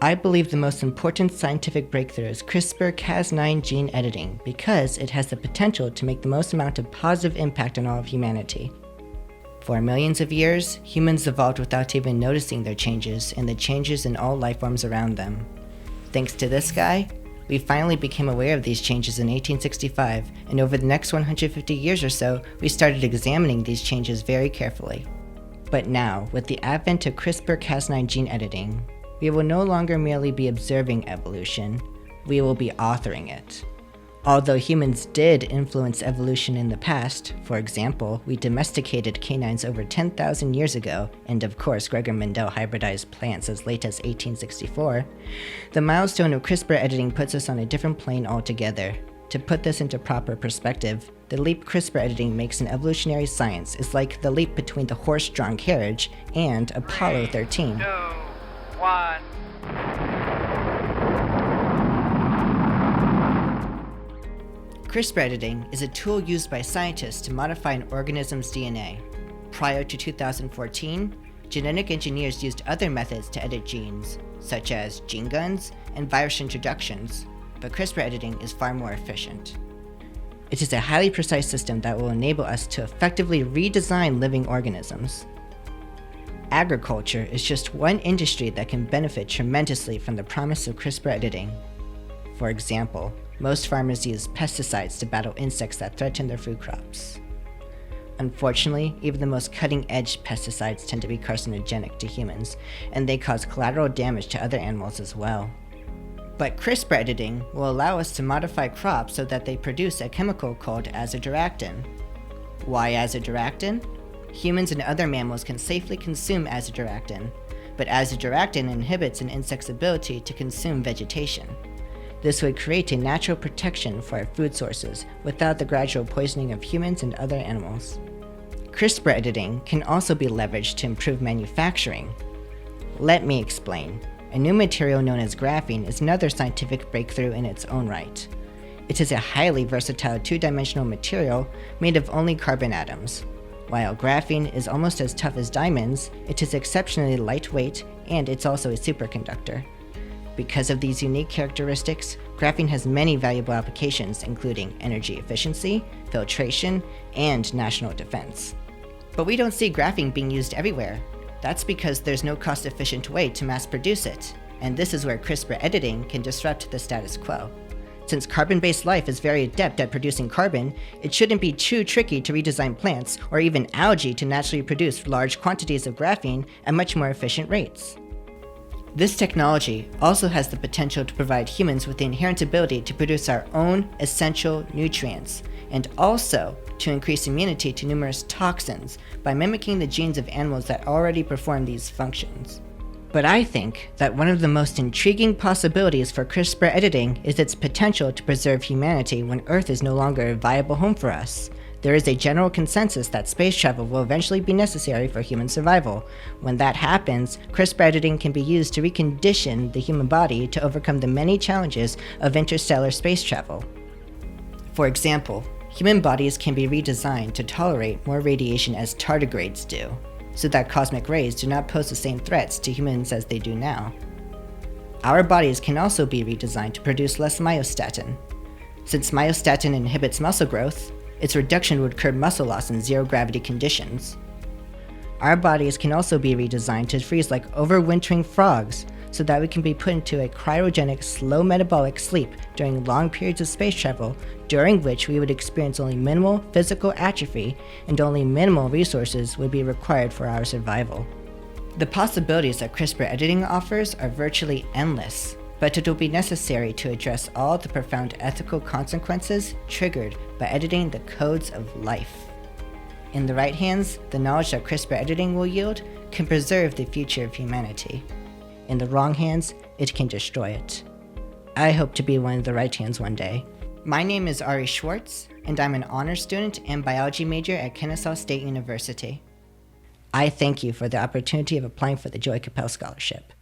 I believe the most important scientific breakthrough is CRISPR-Cas9 gene editing because it has the potential to make the most amount of positive impact on all of humanity. For millions of years, humans evolved without even noticing their changes and the changes in all life forms around them. Thanks to this guy, we finally became aware of these changes in 1865, and over the next 150 years or so, we started examining these changes very carefully. But now, with the advent of CRISPR-Cas9 gene editing, we will no longer merely be observing evolution, we will be authoring it. Although humans did influence evolution in the past, for example, we domesticated canines over 10,000 years ago, and of course Gregor Mendel hybridized plants as late as 1864, the milestone of CRISPR editing puts us on a different plane altogether. To put this into proper perspective, the leap CRISPR editing makes in evolutionary science is like the leap between the horse-drawn carriage and Apollo 13. 2, 1. CRISPR editing is a tool used by scientists to modify an organism's DNA. Prior to 2014, genetic engineers used other methods to edit genes, such as gene guns and virus introductions, but CRISPR editing is far more efficient. It is a highly precise system that will enable us to effectively redesign living organisms. Agriculture is just one industry that can benefit tremendously from the promise of CRISPR editing. For example, most farmers use pesticides to battle insects that threaten their food crops. Unfortunately, even the most cutting-edge pesticides tend to be carcinogenic to humans, and they cause collateral damage to other animals as well. But CRISPR editing will allow us to modify crops so that they produce a chemical called azadirachtin. Why azadirachtin? Humans and other mammals can safely consume azadirachtin, but azadirachtin inhibits an insect's ability to consume vegetation. This would create a natural protection for our food sources without the gradual poisoning of humans and other animals. CRISPR editing can also be leveraged to improve manufacturing. Let me explain. A new material known as graphene is another scientific breakthrough in its own right. It is a highly versatile two-dimensional material made of only carbon atoms. While graphene is almost as tough as diamonds, it is exceptionally lightweight and it's also a superconductor. Because of these unique characteristics, graphene has many valuable applications including energy efficiency, filtration, and national defense. But we don't see graphene being used everywhere. That's because there's no cost-efficient way to mass produce it, and this is where CRISPR editing can disrupt the status quo. Since carbon-based life is very adept at producing carbon, it shouldn't be too tricky to redesign plants or even algae to naturally produce large quantities of graphene at much more efficient rates. This technology also has the potential to provide humans with the inherent ability to produce our own essential nutrients, and also to increase immunity to numerous toxins by mimicking the genes of animals that already perform these functions. But I think that one of the most intriguing possibilities for CRISPR editing is its potential to preserve humanity when Earth is no longer a viable home for us. There is a general consensus that space travel will eventually be necessary for human survival. When that happens, CRISPR editing can be used to recondition the human body to overcome the many challenges of interstellar space travel. For example, human bodies can be redesigned to tolerate more radiation as tardigrades do, so that cosmic rays do not pose the same threats to humans as they do now. Our bodies can also be redesigned to produce less myostatin. Since myostatin inhibits muscle growth, its reduction would curb muscle loss in zero-gravity conditions. Our bodies can also be redesigned to freeze like overwintering frogs, so that we can be put into a cryogenic, slow metabolic sleep during long periods of space travel, during which we would experience only minimal physical atrophy and only minimal resources would be required for our survival. The possibilities that CRISPR editing offers are virtually endless, but it will be necessary to address all the profound ethical consequences triggered by editing the codes of life. In the right hands, the knowledge that CRISPR editing will yield can preserve the future of humanity. In the wrong hands, it can destroy it. I hope to be one of the right hands one day. My name is Ari Schwartz, and I'm an honors student and biology major at Kennesaw State University. I thank you for the opportunity of applying for the Joy Cappel Scholarship.